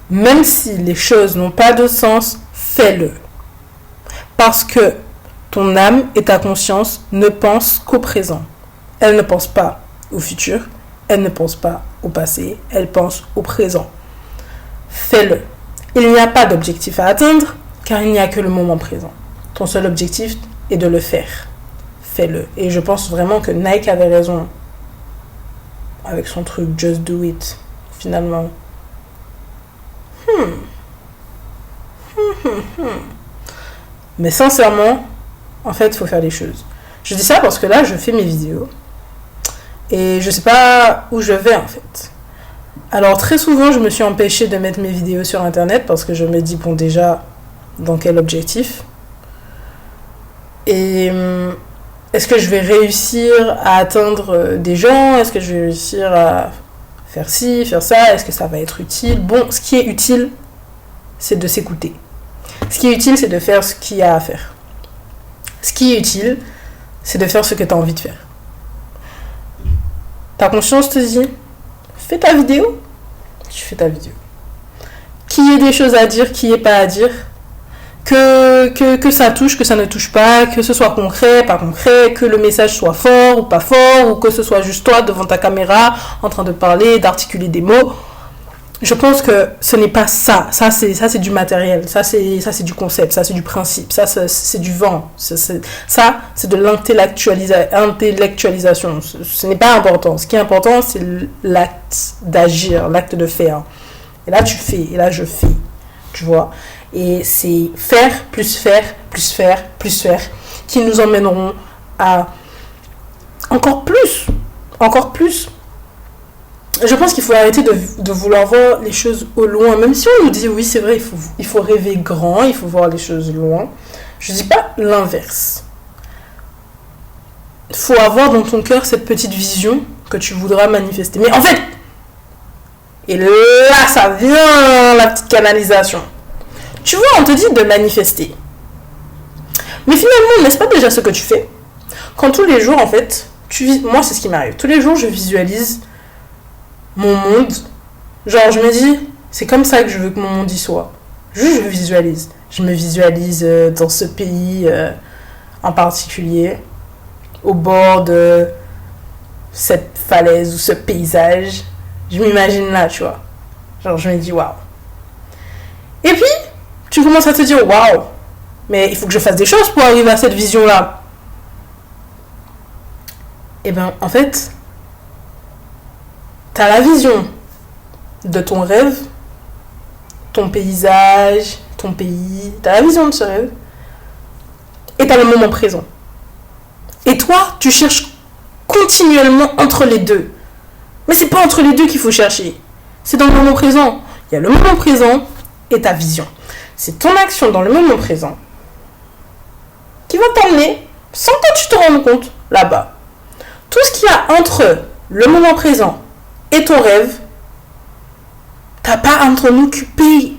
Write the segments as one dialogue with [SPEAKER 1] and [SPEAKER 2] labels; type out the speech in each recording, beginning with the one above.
[SPEAKER 1] Même si les choses n'ont pas de sens, fais-le. Parce que ton âme et ta conscience ne pensent qu'au présent. Elle ne pense pas au futur, elle ne pense pas au passé, elle pense au présent. Fais-le. Il n'y a pas d'objectif à atteindre, car il n'y a que le moment présent. Ton seul objectif est de le faire. Fais-le. Et je pense vraiment que Nike avait raison avec son truc Just Do It, finalement. Mais sincèrement, en fait, il faut faire les choses. Je dis ça parce que là, je fais mes vidéos. Et je sais pas où je vais, en fait. Alors, très souvent, je me suis empêchée de mettre mes vidéos sur Internet parce que je me dis, bon, déjà, dans quel objectif ? Et est-ce que je vais réussir à atteindre des gens ? Est-ce que je vais réussir à faire ci, faire ça ? Est-ce que ça va être utile ? Bon, ce qui est utile, c'est de s'écouter. Ce qui est utile, c'est de faire ce qu'il y a à faire. Ce qui est utile, c'est de faire ce que tu as envie de faire. Ta conscience te dit, fais ta vidéo, tu fais ta vidéo. Qu'il y ait des choses à dire, qu'il n'y ait pas à dire, que ça touche, que ça ne touche pas, que ce soit concret, pas concret, que le message soit fort ou pas fort, ou que ce soit juste toi devant ta caméra, en train de parler, d'articuler des mots. Je pense que ce n'est pas ça. Ça, c'est du matériel. Ça, c'est du concept. Ça, c'est du principe. Ça, c'est du vent. Ça, c'est de l'intellectualisation. Ce n'est pas important. Ce qui est important, c'est l'acte d'agir, l'acte de faire. Et là, tu fais. Et là, je fais. Tu vois. Et c'est faire, plus faire, plus faire, plus faire, qui nous emmèneront à encore plus. Encore plus. Je pense qu'il faut arrêter de vouloir voir les choses au loin. Même si on nous dit, oui, c'est vrai, il faut rêver grand, il faut voir les choses loin. Je ne dis pas l'inverse. Il faut avoir dans ton cœur cette petite vision que tu voudras manifester. Mais en fait, et là, ça vient, la petite canalisation. Tu vois, on te dit de manifester. Mais finalement, n'est-ce pas déjà ce que tu fais ? Quand tous les jours, en fait, moi, c'est ce qui m'arrive. Tous les jours, je visualise mon monde, genre je me dis c'est comme ça que je veux que mon monde y soit. Je visualise. Je me visualise dans ce pays en particulier, au bord de cette falaise ou ce paysage. Je m'imagine là, tu vois. Genre je me dis waouh. Et puis tu commences à te dire waouh, mais il faut que je fasse des choses pour arriver à cette vision là. Et ben en fait, t'as la vision de ton rêve, ton paysage, ton pays, t'as la vision de ce rêve, et t'as le moment présent. Et toi, tu cherches continuellement entre les deux. Mais c'est pas entre les deux qu'il faut chercher. C'est dans le moment présent. Il y a le moment présent et ta vision. C'est ton action dans le moment présent qui va t'emmener, sans que tu te rendes compte, là-bas. Tout ce qu'il y a entre le moment présent et ton rêve, t'as pas à t'en occuper.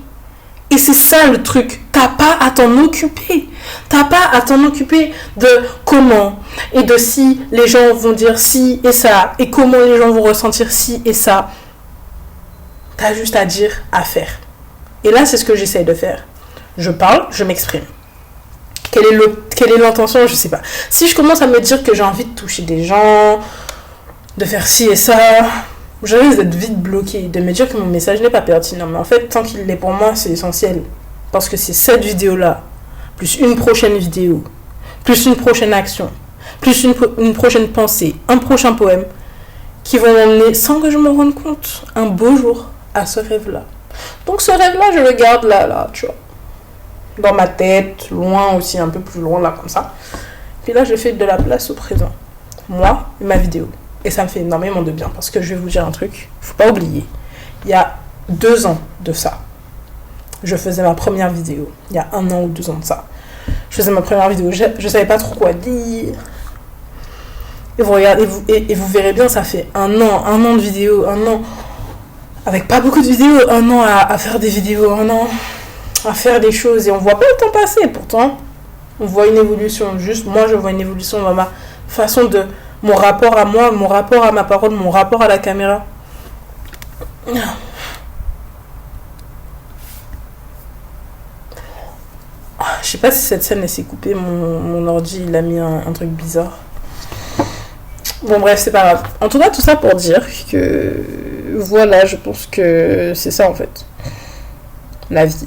[SPEAKER 1] Et c'est ça le truc. T'as pas à t'en occuper. T'as pas à t'en occuper de comment et de si les gens vont dire ci et ça et comment les gens vont ressentir ci et ça. T'as juste à dire, à faire. Et là, c'est ce que j'essaye de faire. Je parle, je m'exprime. Quelle est l'intention? Je sais pas. Si je commence à me dire que j'ai envie de toucher des gens, de faire ci et ça, je risque d'être vite bloquée, de me dire que mon message n'est pas pertinent. Mais en fait, tant qu'il l'est pour moi, c'est essentiel. Parce que c'est cette vidéo-là, plus une prochaine vidéo, plus une prochaine action, plus une prochaine pensée, un prochain poème, qui vont m'emmener, sans que je me rende compte, un beau jour à ce rêve-là. Donc ce rêve-là, je le garde là, tu vois. Dans ma tête, loin aussi, un peu plus loin, là, comme ça. Puis là, je fais de la place au présent. Moi et ma vidéo. Et ça me fait énormément de bien. Parce que je vais vous dire un truc, faut pas oublier. Il y a 2 ans de ça, je faisais ma première vidéo. Il y a 1 an ou 2 ans de ça. Je faisais ma première vidéo. Je savais pas trop quoi dire. Et vous regardez, et vous verrez bien, ça fait 1 an de vidéo, 1 an. Avec pas beaucoup de vidéos, 1 an à faire des vidéos, 1 an à faire des choses. Et on voit pas le temps passer. Pourtant, on voit une évolution. Juste, moi, je vois une évolution dans ma façon de... Mon rapport à moi, mon rapport à ma parole, mon rapport à la caméra. sais pas si cette scène elle s'est coupée, mon ordi il a mis un truc bizarre. Bon bref, c'est pas grave. En tout cas, tout ça pour dire que voilà, je pense que c'est ça en fait. La vie.